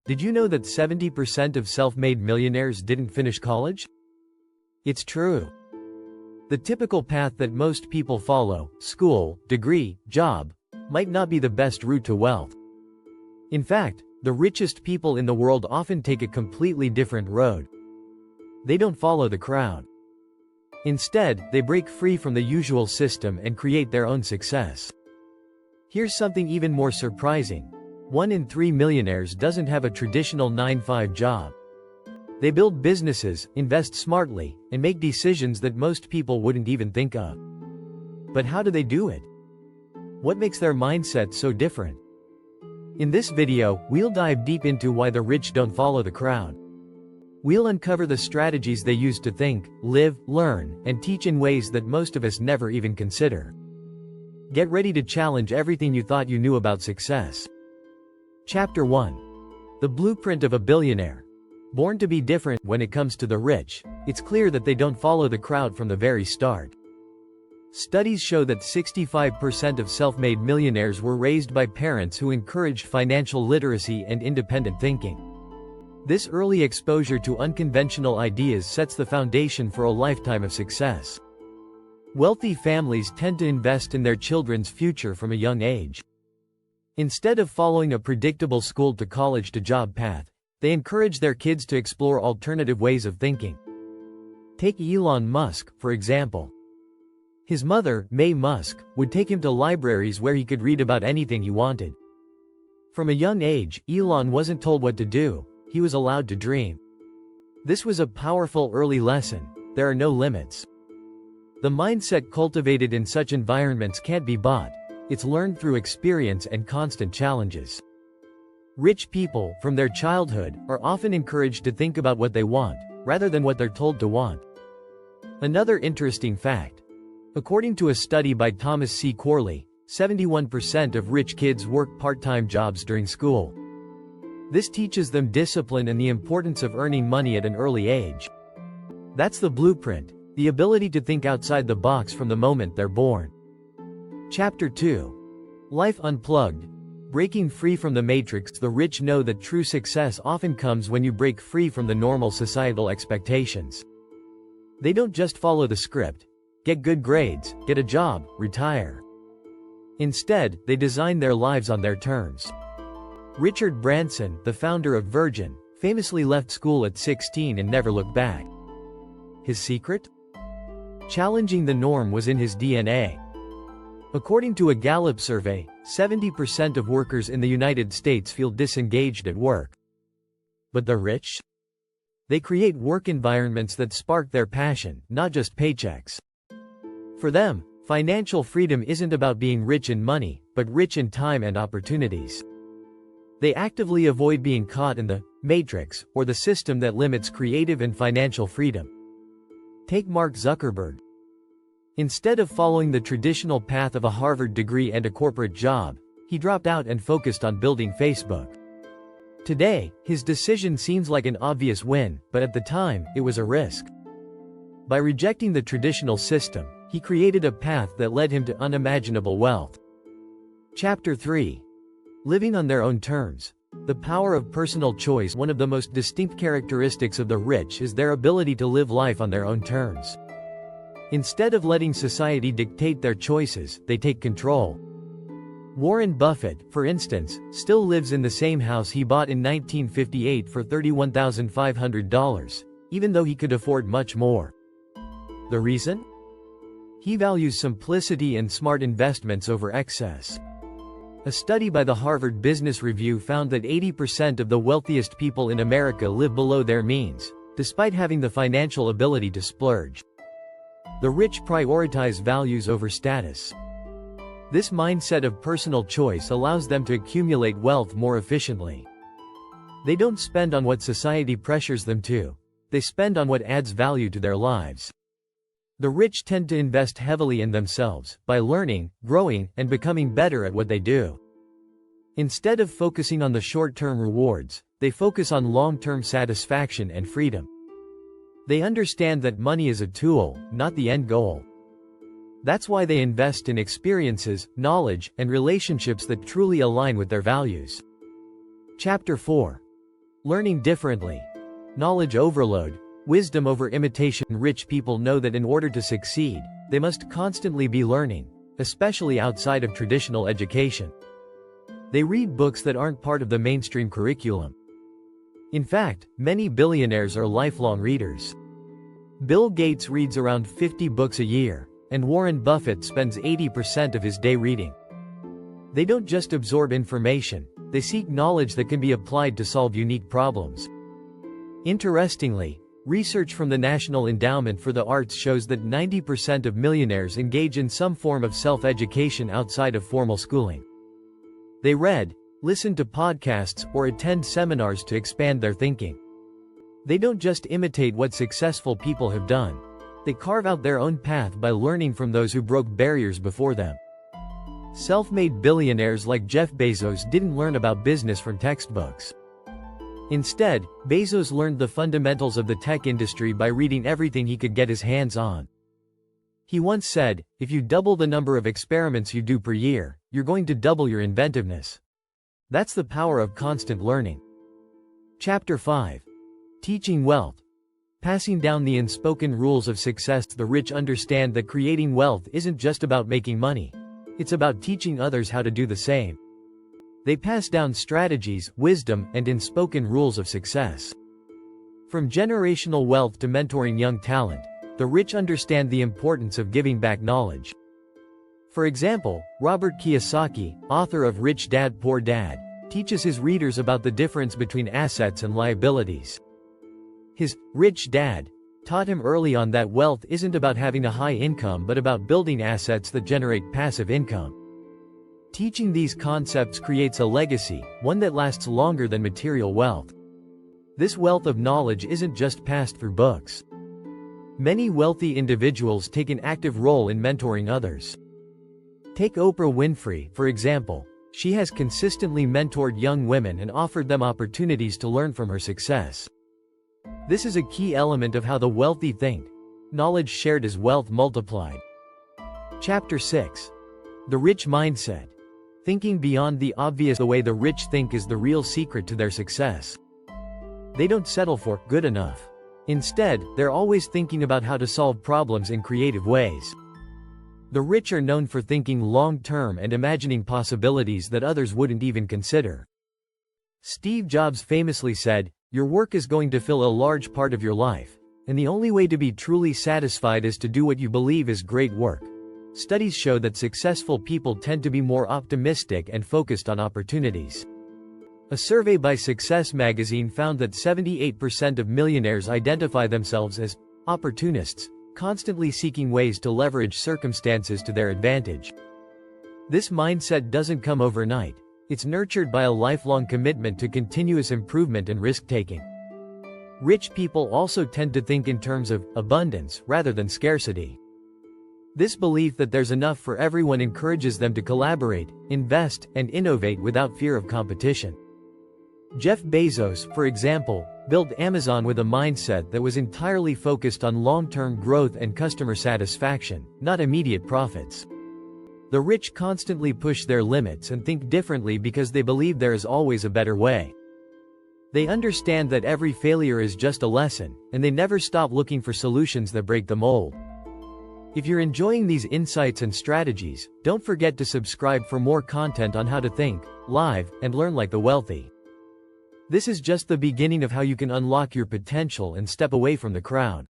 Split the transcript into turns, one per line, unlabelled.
Did you know that 70% of self-made millionaires didn't finish college? It's true. The typical path that most people follow, school, degree, job, might not be the best route to wealth. In fact, the richest people in the world often take a completely different road. They don't follow the crowd. Instead, they break free from the usual system and create their own success. Here's something even more surprising. 1 in 3 millionaires doesn't have a traditional 9-to-5 job. They build businesses, invest smartly, and make decisions that most people wouldn't even think of. But how do they do it? What makes their mindset so different? In this video, we'll dive deep into why the rich don't follow the crowd. We'll uncover the strategies they use to think, live, learn, and teach in ways that most of us never even consider. Get ready to challenge everything you thought you knew about success. Chapter 1. The Blueprint of a Billionaire. Born to be different. When it comes to the rich, it's clear that they don't follow the crowd from the very start. Studies show that 65% of self-made millionaires were raised by parents who encouraged financial literacy and independent thinking. This early exposure to unconventional ideas sets the foundation for a lifetime of success. Wealthy families tend to invest in their children's future from a young age. Instead of following a predictable school-to-college-to-job path, they encourage their kids to explore alternative ways of thinking. Take Elon Musk, for example. His mother, Mae Musk, would take him to libraries where he could read about anything he wanted. From a young age, Elon wasn't told what to do, he was allowed to dream. This was a powerful early lesson: there are no limits. The mindset cultivated in such environments can't be bought. It's learned through experience and constant challenges. Rich people, from their childhood, are often encouraged to think about what they want, rather than what they're told to want. Another interesting fact. According to a study by Thomas C. Corley, 71% of rich kids work part-time jobs during school. This teaches them discipline and the importance of earning money at an early age. That's the blueprint, the ability to think outside the box from the moment they're born. Chapter 2. Life Unplugged. Breaking free from the matrix. The rich know that true success often comes when you break free from the normal societal expectations. They don't just follow the script: get good grades, get a job, retire. Instead, they design their lives on their terms. Richard Branson, the founder of Virgin, famously left school at 16 and never looked back. His secret? Challenging the norm was in his DNA. According to a Gallup survey, 70% of workers in the United States feel disengaged at work. But the rich? They create work environments that spark their passion, not just paychecks. For them, financial freedom isn't about being rich in money, but rich in time and opportunities. They actively avoid being caught in the matrix, or the system that limits creative and financial freedom. Take Mark Zuckerberg. Instead of following the traditional path of a Harvard degree and a corporate job, he dropped out and focused on building Facebook. Today, his decision seems like an obvious win, but at the time, it was a risk. By rejecting the traditional system, he created a path that led him to unimaginable wealth. Chapter 3. Living on their own terms. The power of personal choice. One of the most distinct characteristics of the rich is their ability to live life on their own terms. Instead of letting society dictate their choices, they take control. Warren Buffett, for instance, still lives in the same house he bought in 1958 for $31,500, even though he could afford much more. The reason? He values simplicity and smart investments over excess. A study by the Harvard Business Review found that 80% of the wealthiest people in America live below their means, despite having the financial ability to splurge. The rich prioritize values over status. This mindset of personal choice allows them to accumulate wealth more efficiently. They don't spend on what society pressures them to. They spend on what adds value to their lives. The rich tend to invest heavily in themselves, by learning, growing, and becoming better at what they do. Instead of focusing on the short-term rewards, they focus on long-term satisfaction and freedom. They understand that money is a tool, not the end goal. That's why they invest in experiences, knowledge, and relationships that truly align with their values. Chapter 4. Learning differently. Knowledge overload. Wisdom over imitation. Rich people know that in order to succeed, they must constantly be learning, especially outside of traditional education. They read books that aren't part of the mainstream curriculum. In fact, many billionaires are lifelong readers. Bill Gates reads around 50 books a year, and Warren Buffett spends 80% of his day reading. They don't just absorb information, they seek knowledge that can be applied to solve unique problems. Interestingly, research from the National Endowment for the Arts shows that 90% of millionaires engage in some form of self-education outside of formal schooling. They read, listen to podcasts, or attend seminars to expand their thinking. They don't just imitate what successful people have done. They carve out their own path by learning from those who broke barriers before them. Self-made billionaires like Jeff Bezos didn't learn about business from textbooks. Instead, Bezos learned the fundamentals of the tech industry by reading everything he could get his hands on. He once said, if you double the number of experiments you do per year, you're going to double your inventiveness. That's the power of constant learning. Chapter 5. Teaching wealth. Passing down the unspoken rules of success. The rich understand that creating wealth isn't just about making money. It's about teaching others how to do the same. They pass down strategies, wisdom, and unspoken rules of success. From generational wealth to mentoring young talent, the rich understand the importance of giving back knowledge. For example, Robert Kiyosaki, author of Rich Dad Poor Dad, teaches his readers about the difference between assets and liabilities. His Rich Dad taught him early on that wealth isn't about having a high income but about building assets that generate passive income. Teaching these concepts creates a legacy, one that lasts longer than material wealth. This wealth of knowledge isn't just passed through books. Many wealthy individuals take an active role in mentoring others. Take Oprah Winfrey, for example. She has consistently mentored young women and offered them opportunities to learn from her success. This is a key element of how the wealthy think. Knowledge shared is wealth multiplied. Chapter 6. The Rich Mindset. Thinking beyond the obvious. The way the rich think is the real secret to their success. They don't settle for good enough. Instead, they're always thinking about how to solve problems in creative ways. The rich are known for thinking long-term and imagining possibilities that others wouldn't even consider. Steve Jobs famously said, "Your work is going to fill a large part of your life, and the only way to be truly satisfied is to do what you believe is great work." Studies show that successful people tend to be more optimistic and focused on opportunities. A survey by Success magazine found that 78% of millionaires identify themselves as opportunists, constantly seeking ways to leverage circumstances to their advantage. This mindset doesn't come overnight. It's nurtured by a lifelong commitment to continuous improvement and risk-taking. Rich people also tend to think in terms of abundance rather than scarcity. This belief that there's enough for everyone encourages them to collaborate, invest, and innovate without fear of competition. Jeff Bezos, for example, built Amazon with a mindset that was entirely focused on long-term growth and customer satisfaction, not immediate profits. The rich constantly push their limits and think differently because they believe there is always a better way. They understand that every failure is just a lesson, and they never stop looking for solutions that break the mold. If you're enjoying these insights and strategies, don't forget to subscribe for more content on how to think, live, and learn like the wealthy. This is just the beginning of how you can unlock your potential and step away from the crowd.